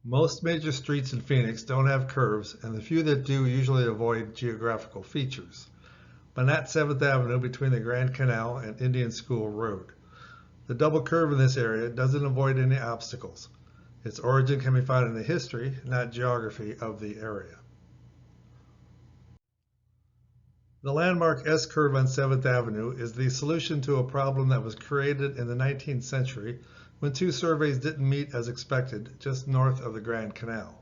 Most major streets in Phoenix don't have curves, and the few that do usually avoid geographical features, but not 7th Avenue between the Grand Canal and Indian School Road. The double curve in this area doesn't avoid any obstacles. Its origin can be found in the history, not geography, of the area. The landmark S-curve on 7th Avenue is the solution to a problem that was created in the 19th century when two surveys didn't meet as expected just north of the Grand Canal.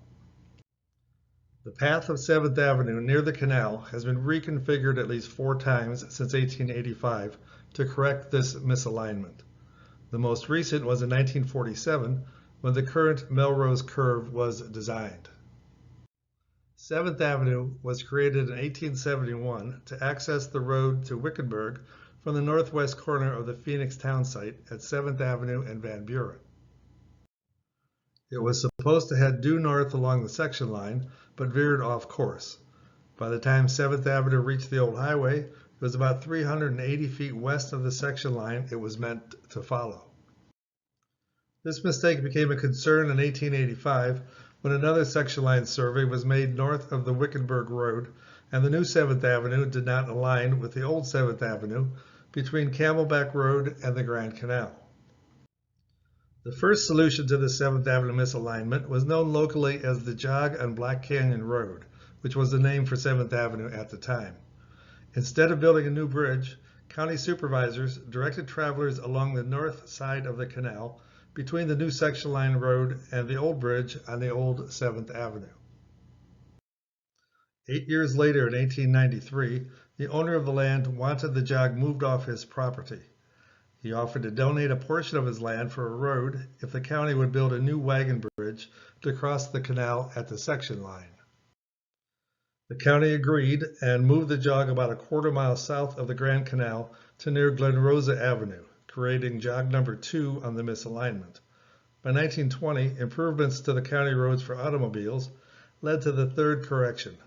The path of 7th Avenue near the canal has been reconfigured at least 4 times since 1885 to correct this misalignment. The most recent was in 1947 when the current Melrose curve was designed. 7th Avenue was created in 1871 to access the road to Wickenburg from the northwest corner of the Phoenix town site at 7th Avenue and Van Buren. It was supposed to head due north along the section line, but veered off course. By the time 7th Avenue reached the old highway, it was about 380 feet west of the section line it was meant to follow. This mistake became a concern in 1885 when another section line survey was made north of the Wickenburg Road, and the new 7th Avenue did not align with the old 7th Avenue between Camelback Road and the Grand Canal. The first solution to the 7th Avenue misalignment was known locally as the Jog on Black Canyon Road, which was the name for 7th Avenue at the time. Instead of building a new bridge, county supervisors directed travelers along the north side of the canal between the new section line road and the old bridge on the old 7th Avenue. 8 years later, in 1893, the owner of the land wanted the jog moved off his property. He offered to donate a portion of his land for a road if the county would build a new wagon bridge to cross the canal at the section line. The county agreed and moved the jog about a quarter mile south of the Grand Canal to near Glen Rosa Avenue, creating jog number 2 on the misalignment. By 1920, improvements to the county roads for automobiles led to the third correction,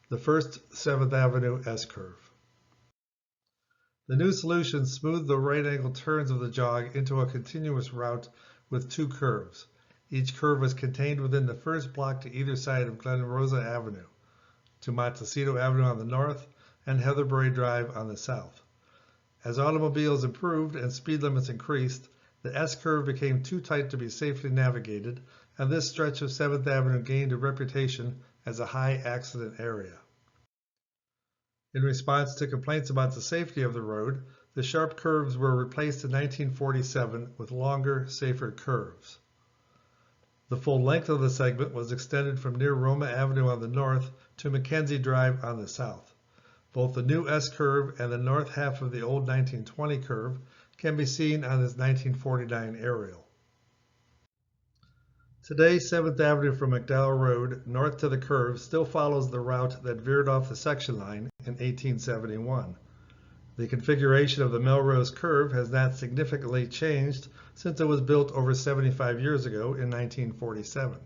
the first 7th Avenue S-curve. The new solution smoothed the right-angle turns of the jog into a continuous route with 2 curves. Each curve was contained within the first block to either side of Glen Rosa Avenue, to Montecito Avenue on the north and Heatherbury Drive on the south. As automobiles improved and speed limits increased, the S-curve became too tight to be safely navigated, and this stretch of 7th Avenue gained a reputation as a high accident area. In response to complaints about the safety of the road, the sharp curves were replaced in 1947 with longer, safer curves. The full length of the segment was extended from near Roma Avenue on the north to Mackenzie Drive on the south. Both the new S-curve and the north half of the old 1920 curve can be seen on this 1949 aerial. Today, 7th Avenue from McDowell Road north to the curve still follows the route that veered off the section line in 1871. The configuration of the Melrose curve has not significantly changed since it was built over 75 years ago in 1947.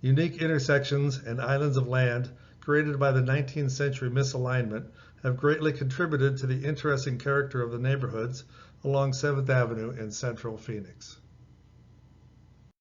Unique intersections and islands of land created by the 19th century misalignment have greatly contributed to the interesting character of the neighborhoods along 7th Avenue in central Phoenix.